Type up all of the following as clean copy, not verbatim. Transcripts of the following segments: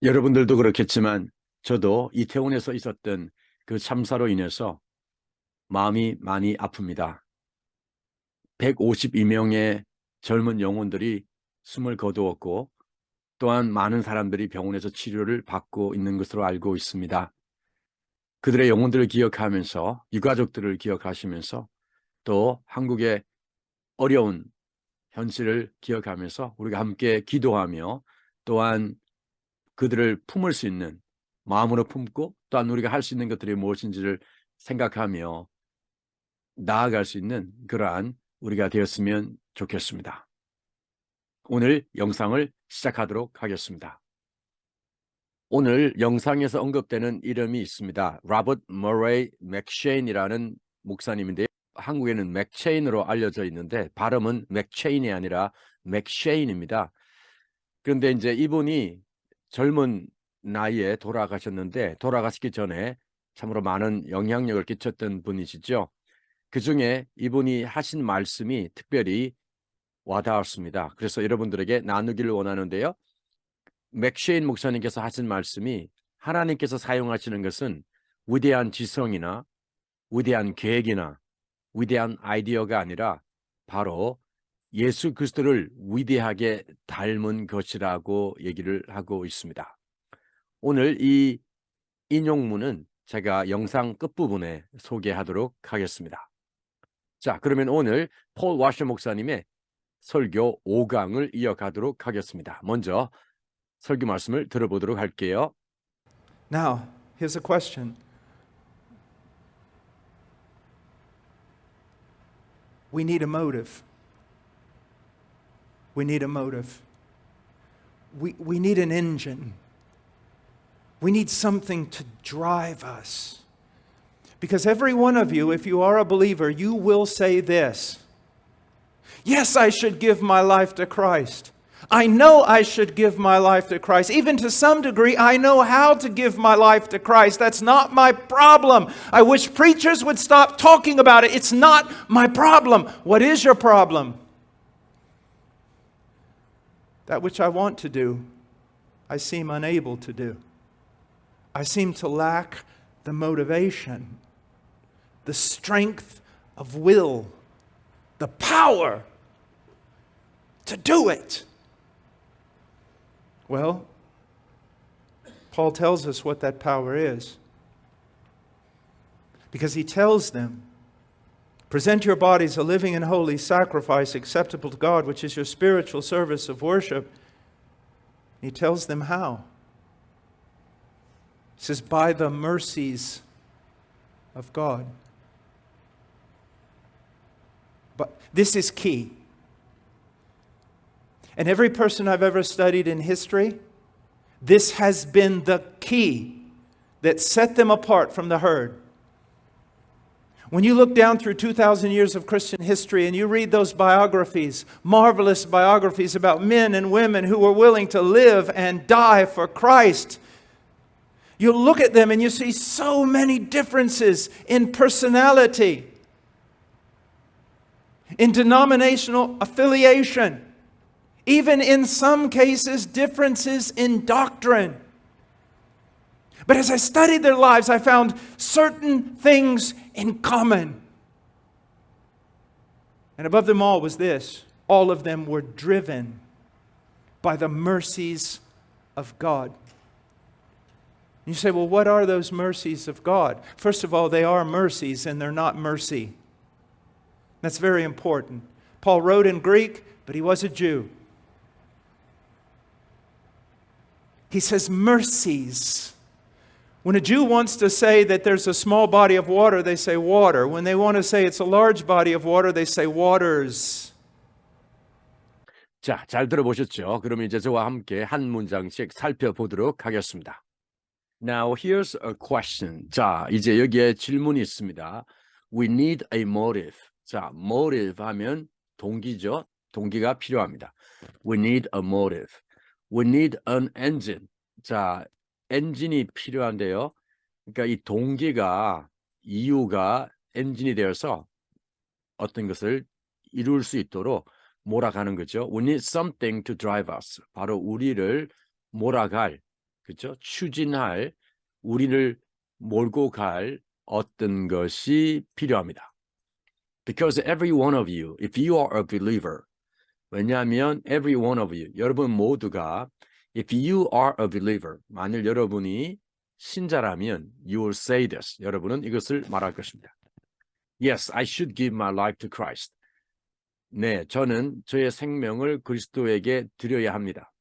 여러분들도 그렇겠지만 저도 이태원에서 있었던 그 참사로 인해서 마음이 많이 아픕니다. 152명의 젊은 영혼들이 숨을 거두었고 또한 많은 사람들이 병원에서 치료를 받고 있는 것으로 알고 있습니다. 그들의 영혼들을 기억하면서 유가족들을 기억하시면서 또 한국의 어려운 현실을 기억하면서 우리가 함께 기도하며 또한 그들을 품을 수 있는 마음으로 품고 또한 우리가 할 수 있는 것들이 무엇인지를 생각하며 나아갈 수 있는 그러한 우리가 되었으면 좋겠습니다. 오늘 영상을 시작하도록 하겠습니다. 오늘 영상에서 언급되는 이름이 있습니다. 로버트 머레이 맥쉐인이라는 목사님인데요. 한국에는 맥체인으로 알려져 있는데 발음은 맥체인이 아니라 맥쉐인입니다. 그런데 이제 이분이 젊은 나이에 돌아가셨는데 돌아가시기 전에 참으로 많은 영향력을 끼쳤던 분이시죠. 그중에 이분이 하신 말씀이 특별히 와닿았습니다. 그래서 여러분들에게 나누기를 원하는데요. 맥쉐인 목사님께서 하신 말씀이 하나님께서 사용하시는 것은 위대한 지성이나 위대한 계획이나 위대한 아이디어가 아니라 바로 예수 그리스도를 위대하게 닮은 것이라고 얘기를 하고 있습니다. 오늘 이 인용문은 제가 영상 끝부분에 소개하도록 하겠습니다. 자, 그러면 오늘 폴 와셔 목사님의 설교 5강을 이어가도록 하겠습니다. 먼저 설교 말씀을 들어보도록 할게요. Now, here's a question. We need a motive. We need a motive. We need an engine. We need something to drive us. Because every one of you, if you are a believer, you will say this. Yes, I should give my life to Christ. I know I should give my life to Christ. Even to some degree, I know how to give my life to Christ. That's not my problem. I wish preachers would stop talking about it. It's not my problem. What is your problem? That which I want to do, I seem unable to do. I seem to lack the motivation, the strength of will, the power to do it. Well, Paul tells us what that power is. Because he tells them, present your bodies a living and holy sacrifice acceptable to God, which is your spiritual service of worship. He tells them how. He says, by the mercies of God. But this is key. And every person I've ever studied in history, this has been the key that set them apart from the herd. When you look down through 2,000 years of Christian history and you read those biographies, marvelous biographies about men and women who were willing to live and die for Christ, you look at them and you see so many differences in personality, in denominational affiliation, even in some cases, differences in doctrine. But as I studied their lives, I found certain things in common. And above them all was this: all of them were driven by the mercies of God. You say, well, what are those mercies of God? First of all, they are mercies and they're not mercy. That's very important. Paul wrote in Greek, but he was a Jew. He says mercies. When a Jew wants to say that there's a small body of water, they say water. When they want to say it's a large body of water, they say waters. 자, 잘 들어보셨죠? 그럼 이제 저와 함께 한 문장씩 살펴보도록 하겠습니다. Now here's a question. 자, 이제 여기에 질문이 있습니다. We need a motive. 자, motive 하면 동기죠. 동기가 필요합니다. We need a motive. We need an engine. 자, 엔진이 필요한데요. 그러니까 이 동기가, 이유가 엔진이 되어서 어떤 것을 이룰 수 있도록 몰아가는 거죠. We need something to drive us. 바로 우리를 몰아갈 그렇죠? 추진할 우리를 몰고 갈 어떤 것이 필요합니다. Because every one of you, if you are a believer, 왜냐하면 every one of you, 여러분 모두가 if you are a believer, 만일 여러분이 신자라면 you will say this. 여러분은 이것을 말할 것입니다. Yes, I should give my life to Christ. 네, 저는 저의 생명을 그리스도에게 드려야 합니다.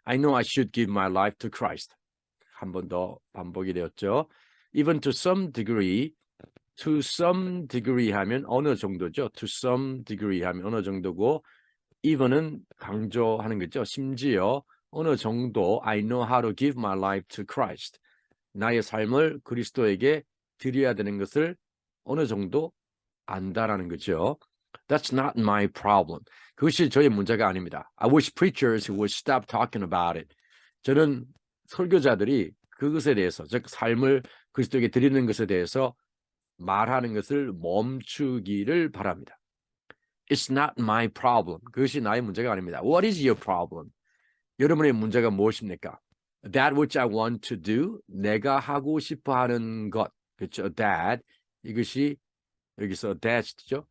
I know I should give my life to Christ. 한 번 더 반복이 되었죠. Even to some degree 하면 어느 정도죠. To some degree 하면 어느 정도고 even은 강조하는 거죠. 심지어 어느 정도 I know how to give my life to Christ. 나의 삶을 그리스도에게 드려야 되는 것을 어느 정도 안다라는 거죠. That's not my problem. 그것이 저의 문제가 아닙니다. I wish preachers would stop talking about it. 저는 설교자들이 그것에 대해서, 즉 삶을 그리스도에게 드리는 것에 대해서 말하는 것을 멈추기를 바랍니다. It's not my problem. 그것이 나의 문제가 아닙니다. What is your problem? 여러분의 문제가 무엇입니까? That which I want to do. 내가 하고 싶어 하는 것. 그렇죠? That. 이것이 여기서 that죠?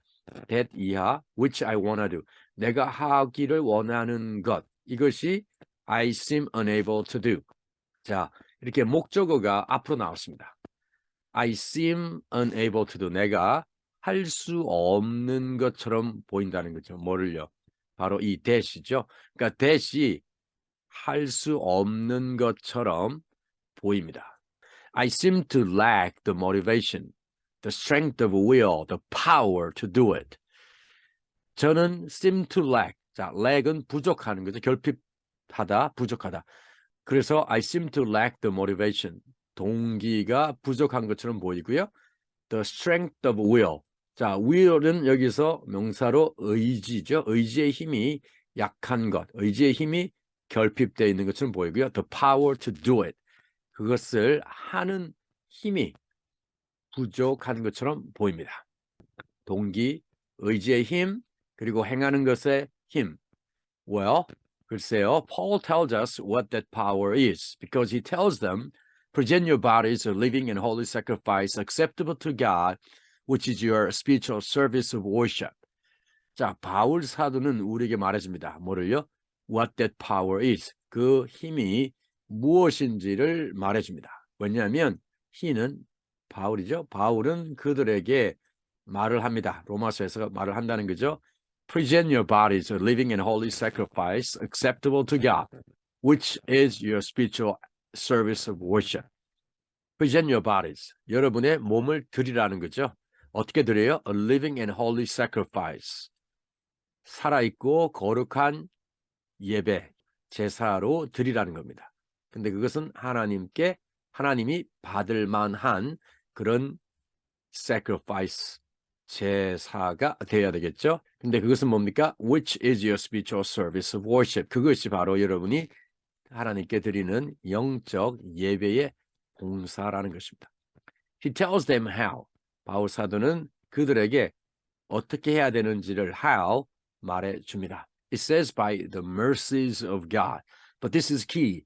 that 이하. Which I want to do. 내가 하기를 원하는 것. 이것이 I seem unable to do. 자, 이렇게 목적어가 앞으로 나왔습니다. I seem unable to do. 내가 할 수 없는 것처럼 보인다는 거죠. 뭐를요? 바로 이 that이죠. 그러니까 that이 할 수 없는 것처럼 보입니다. I seem to lack the motivation, the strength of will, the power to do it. 저는 seem to lack. 자, lack은 부족하는 거죠. 결핍하다, 부족하다. 그래서 I seem to lack the motivation. 동기가 부족한 것처럼 보이고요. The strength of will. 자, will은 여기서 명사로 의지죠. 의지의 힘이 약한 것, 의지의 힘이 결핍되어 있는 것처럼 보이고요. The power to do it. 그것을 하는 힘이 부족한 것처럼 보입니다. 동기, 의지의 힘, 그리고 행하는 것의 힘. Well, 글쎄요. Paul tells us what that power is because he tells them, present your bodies a living and holy sacrifice acceptable to God, which is your spiritual service of worship. 자, 바울 사도는 우리에게 말해줍니다. 뭐를요? What that power is. 그 힘이 무엇인지를 말해줍니다. 왜냐하면 he는 바울이죠. 바울은 그들에게 말을 합니다. 로마서에서 말을 한다는 거죠. Present your bodies a living and holy sacrifice acceptable to God, which is your spiritual service of worship. Present your bodies. 여러분의 몸을 드리라는 거죠. 어떻게 드려요? A living and holy sacrifice. 살아있고 거룩한 예배, 제사로 드리라는 겁니다. 근데 그것은 하나님께 하나님이 받을 만한 그런 sacrifice, 제사가 되어야 되겠죠. 근데 그것은 뭡니까? Which is your spiritual service of worship. 그것이 바로 여러분이 하나님께 드리는 영적 예배의 봉사라는 것입니다. He tells them how. 바울 사도는 그들에게 어떻게 해야 되는지를 how 말해 줍니다. It says by the mercies of God. But this is key.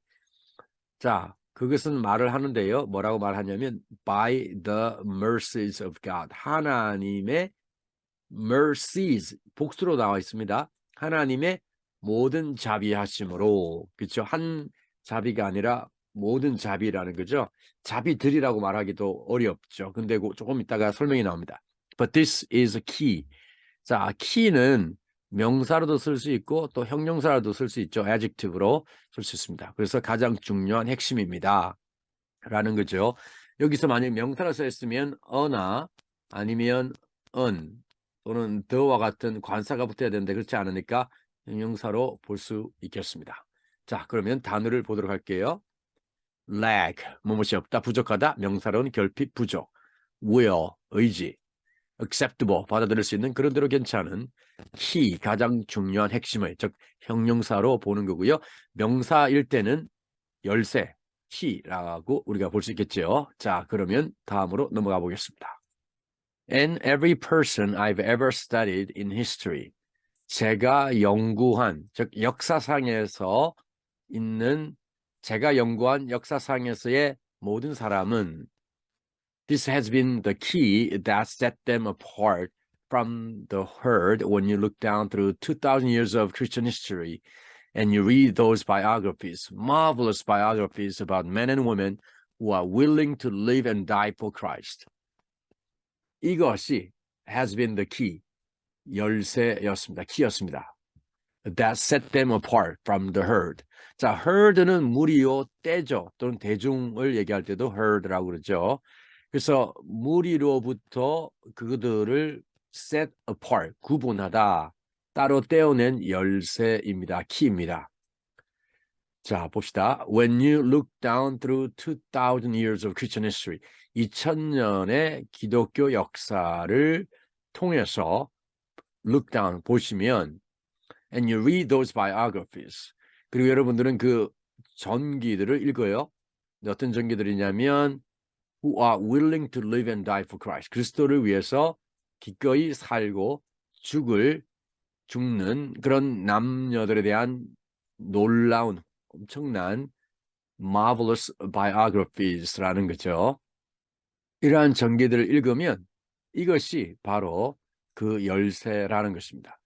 자, 그것은 말을 하는데요. 뭐라고 말하냐면 by the mercies of God. 하나님의 mercies 복수로 나와 있습니다. 하나님의 모든 자비하심으로. 그렇죠? 한 자비가 아니라 모든 자비라는 거죠. 자비들이라고 말하기도 어렵죠. 근데 조금 이따가 설명이 나옵니다. But this is a key. 자, key는 명사로도 쓸 수 있고 또 형용사로도 쓸 수 있죠. adjective로 쓸 수 있습니다. 그래서 가장 중요한 핵심입니다. 라는 거죠. 여기서 만약 명사로 쓰였으면 어나 아니면 un 또는 the와 같은 관사가 붙어야 되는데 그렇지 않으니까 형용사로 볼 수 있겠습니다. 자, 그러면 단어를 보도록 할게요. lack, 무엇이 없다, 부족하다, 명사로는 결핍, 부족. will, 의지. acceptable, 받아들일 수 있는 그런 대로 괜찮은. key, 가장 중요한 핵심을, 즉 형용사로 보는 거고요. 명사일 때는 열쇠, key라고 우리가 볼 수 있겠죠. 자, 그러면 다음으로 넘어가 보겠습니다. And every person I've ever studied in history. 제가 연구한, 즉 역사상에서 있는 제가 연구한 역사상에서의 모든 사람은 this has been the key that set them apart from the herd when you look down through 2,000 years of Christian history and you read those biographies, marvelous biographies about men and women who are willing to live and die for Christ. 이것이 has been the key, 열쇠였습니다. 키였습니다. That set them apart from the herd. 자, herd는 무리요, 떼죠. 또는 대중을 얘기할 때도 herd라고 그러죠. 그래서 무리로부터 그들을 set apart, 구분하다, 따로 떼어낸 열쇠입니다. 키입니다. 자, 봅시다. When you look down through 2,000 years of Christian history, 2000년의 기독교 역사를 통해서 look down 보시면 and you read those biographies. 그리고 여러분들은 그 전기들을 읽어요. 어떤 전기들이냐면 who are willing to live and die for Christ. 그리스도를 위해서 기꺼이 살고 죽는 그런 남녀들에 대한 놀라운 엄청난 marvelous biographies라는 거죠. 이러한 전기들을 읽으면 이것이 바로 그 열쇠라는 것입니다.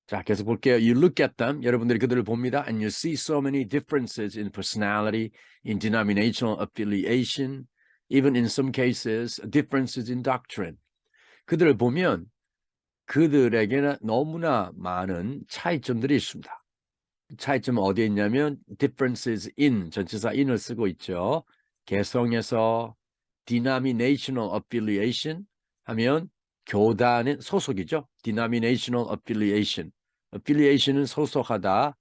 자, 계속 볼게요. You look at them. 여러분들이 그들을 봅니다. And you see so many differences in personality, in denominational affiliation, even in some cases, differences in doctrine. 그들을 보면 그들에게는 너무나 많은 차이점들이 있습니다. 차이점은 어디에 있냐면 differences in, 전치사 in을 쓰고 있죠. 개성에서 denominational affiliation 하면 교단의 소속이죠. denominational affiliation. affiliation은 소속하다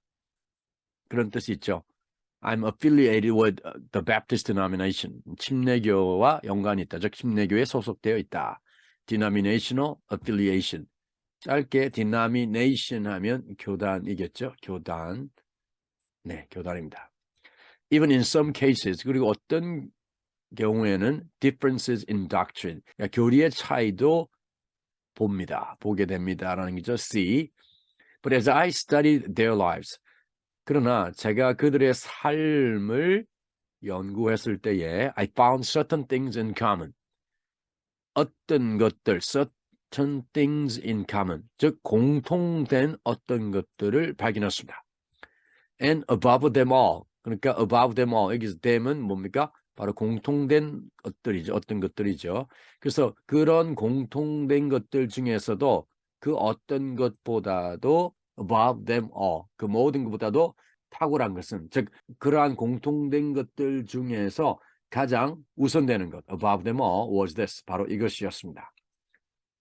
그런 뜻이 있죠. I'm affiliated with the Baptist denomination. 침례교와 연관이 있다. 즉 침례교에 소속되어 있다. denominational affiliation. 짧게 denomination 하면 교단이겠죠. 교단. 네, 교단입니다. Even in some cases, 그리고 어떤 경우에는 differences in doctrine. 그러니까 교리의 차이도 보게 됩니다라는 거죠. See. But as I studied their lives, 그러나 제가 그들의 삶을 연구했을 때에 I found certain things in common. 어떤 것들, certain things in common, 즉 공통된 어떤 것들을 발견했습니다. And above them all, 그러니까 above them all, 여기서 them은 뭡니까? 바로 공통된 것들이죠. 어떤 것들이죠. 그래서 그런 공통된 것들 중에서도 그 어떤 것보다도 above them all, 그 모든 것보다도 탁월한 것은, 즉 그러한 공통된 것들 중에서 가장 우선되는 것, above them all was this, 바로 이것이었습니다.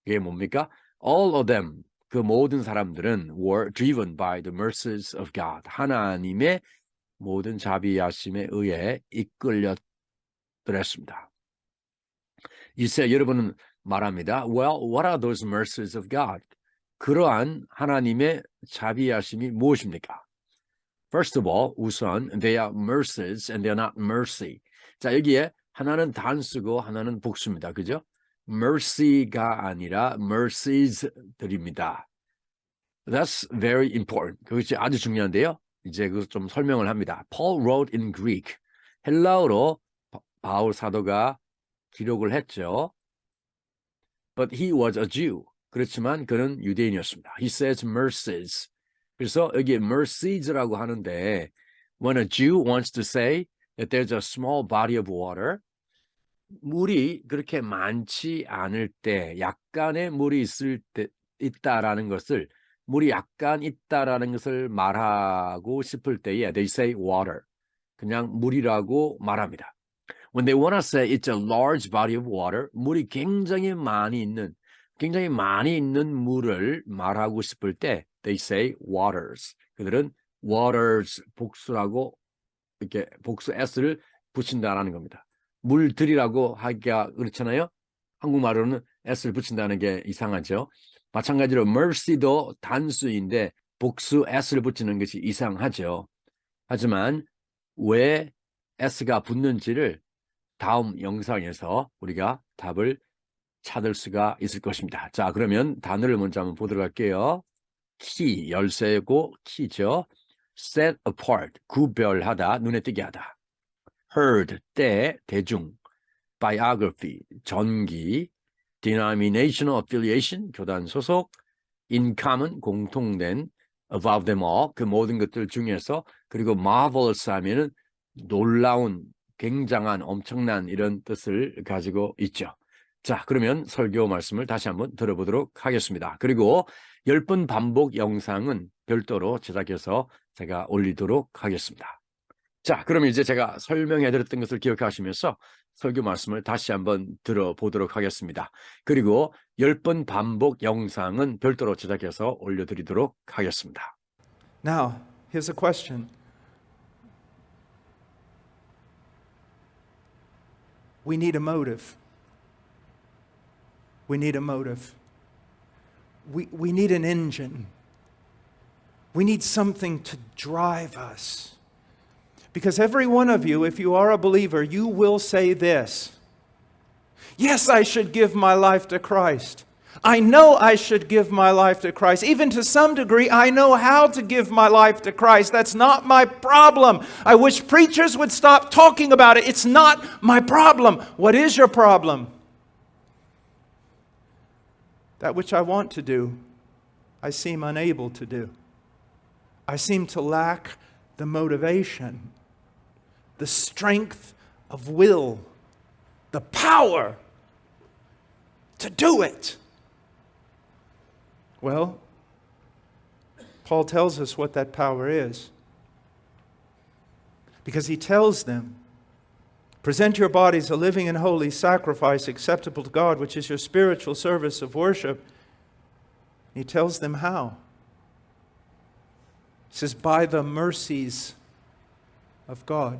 이게 뭡니까? All of them, 그 모든 사람들은 were driven by the mercies of God. 하나님의 모든 자비하심에 의해 이끌렸더랬습니다. 이제 여러분은 말합니다. Well, what are those mercies of God? 그러한 하나님의 자비하심이 무엇입니까? First of all, 우선 they are mercies and they are not mercy. 자, 여기에 하나는 단수고 하나는 복수입니다. 그죠? mercy가 아니라 mercies들입니다. That's very important. 그것이 아주 중요한데요. 이제 그것 좀 설명을 합니다. Paul wrote in Greek. 헬라어로 바울 사도가 기록을 했죠. But he was a Jew. 그렇지만 그는 유대인이었습니다. He says mercies. 그래서 여기 mercies라고 하는데 when a Jew wants to say that there's a small body of water, 물이 그렇게 많지 않을 때 약간의 물이 있다라는 것을 물이 약간 있다라는 것을 말하고 싶을 때에 they say water. 그냥 물이라고 말합니다. When they want to say it's a large body of water, 물이 굉장히 많이 있는 물을 말하고 싶을 때 they say waters. 그들은 waters 복수라고 이렇게 복수 s를 붙인다라는 겁니다. 물들이라고 하기가 그렇잖아요. 한국말로는 s를 붙인다는 게 이상하죠. 마찬가지로 mercy도 단수인데 복수 s를 붙이는 것이 이상하죠. 하지만 왜 s가 붙는지를 다음 영상에서 우리가 답을 찾을 수가 있을 것입니다. 자, 그러면 단어를 먼저 한번 보도록 할게요. key, 열쇠고 키죠. set apart, 구별하다, 눈에 띄게 하다. herd, 때, 대중. biography, 전기. denominational affiliation, 교단 소속. in common, 공통된. above them all, 그 모든 것들 중에서. 그리고 marvelous 하면은 놀라운, 굉장한, 엄청난 이런 뜻을 가지고 있죠. 자, 그러면 설교 말씀을 다시 한번 들어보도록 하겠습니다. 그리고 10번 반복 영상은 별도로 제작해서 제가 올리도록 하겠습니다. 자, 그럼 이제 제가 설명해 드렸던 것을 기억하시면서 설교 말씀을 다시 한번 들어보도록 하겠습니다. 그리고 10번 반복 영상은 별도로 제작해서 올려드리도록 하겠습니다. Now, here's a question. We need a motive. We need a motive. We need an engine. We need something to drive us. Because every one of you, if you are a believer, you will say this. Yes, I should give my life to Christ. I know I should give my life to Christ. Even to some degree, I know how to give my life to Christ. That's not my problem. I wish preachers would stop talking about it. It's not my problem. What is your problem? That which I want to do, I seem unable to do. I seem to lack the motivation, the strength of will, the power to do it. Well, Paul tells us what that power is. Because he tells them, present your bodies a living and holy sacrifice acceptable to God, which is your spiritual service of worship. He tells them how. He says, by the mercies of God.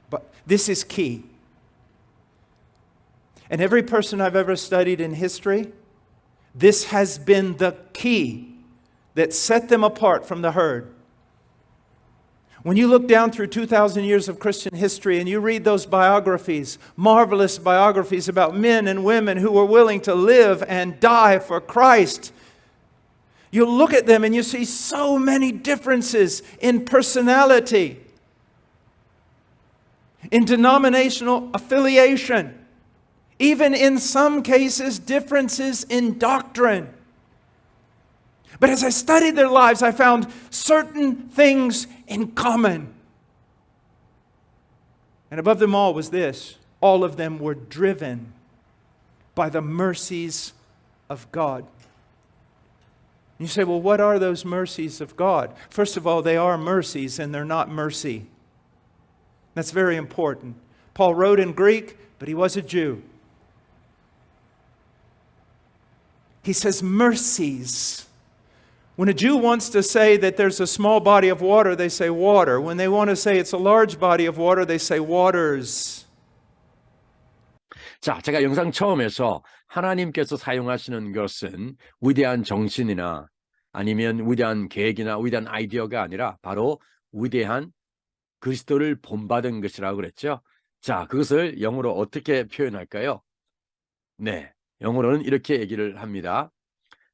But this is key. And every person I've ever studied in history, this has been the key that set them apart from the herd. When you look down through 2,000 years of Christian history and you read those biographies, marvelous biographies about men and women who were willing to live and die for Christ, you look at them and you see so many differences in personality, in denominational affiliation, even in some cases differences in doctrine. But as I studied their lives, I found certain things in common. And above them all was this: all of them were driven by the mercies of God. You say, well, what are those mercies of God? First of all, they are mercies and they're not mercy. That's very important. Paul wrote in Greek, but he was a Jew. He says mercies. When a Jew wants to say that there's a small body of water, they say water. When they want to say it's a large body of water, they say waters. 자, 제가 영상 처음에서 하나님께서 사용하시는 것은 위대한 정신이나 아니면 위대한 계획이나 위대한 아이디어가 아니라 바로 위대한 그리스도를 본받은 것이라고 그랬죠. 자, 그것을 영어로 어떻게 표현할까요? 네, 영어로는 이렇게 얘기를 합니다.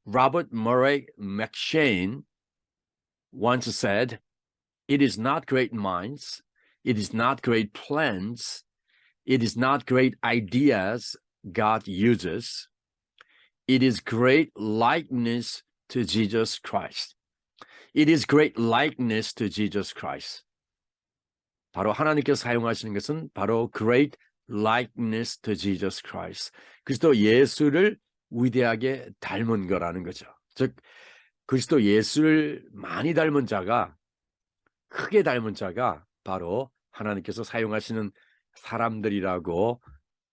Robert Murray McCheyne once said, "It is not great minds, it is not great plans, it is not great ideas God uses, it is great likeness to Jesus Christ." It is great likeness to Jesus Christ. 바로 하나님께서 사용하시는 것은 바로 great likeness to Jesus Christ. 그리스도 예수를 위대하게 닮은 거라는 거죠. 즉 그리스도 예수를 많이 닮은 자가, 크게 닮은 자가 바로 하나님께서 사용하시는 사람들이라고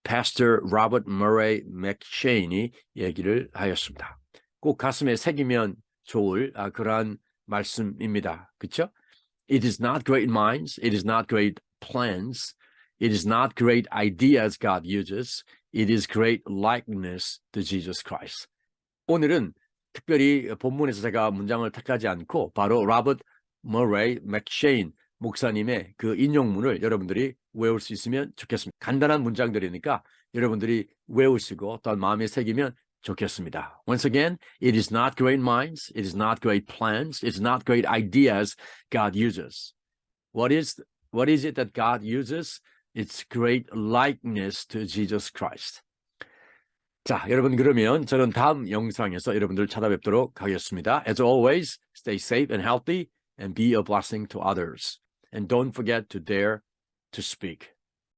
Pastor Robert Murray McCheyne이 얘기를 하였습니다. 꼭 가슴에 새기면 좋을 그러한 말씀입니다. 그렇죠? It is not great minds, it is not great plans, it is not great ideas God uses, it is great likeness to Jesus Christ. 오늘은 특별히 본문에서 제가 문장을 택하지 않고 바로 로버트 머레이 맥쉐인 목사님의 그 인용문을 여러분들이 외울 수 있으면 좋겠습니다. 간단한 문장들이니까 여러분들이 외우시고 또 마음에 새기면 좋겠습니다. Once again, it is not great minds, it is not great plans, it's not great ideas God uses. What is it that God uses? It's great likeness to Jesus Christ. 자, 여러분 그러면 저는 다음 영상에서 여러분들 찾아뵙도록 하겠습니다. As always, stay safe and healthy and be a blessing to others. And don't forget to dare to speak.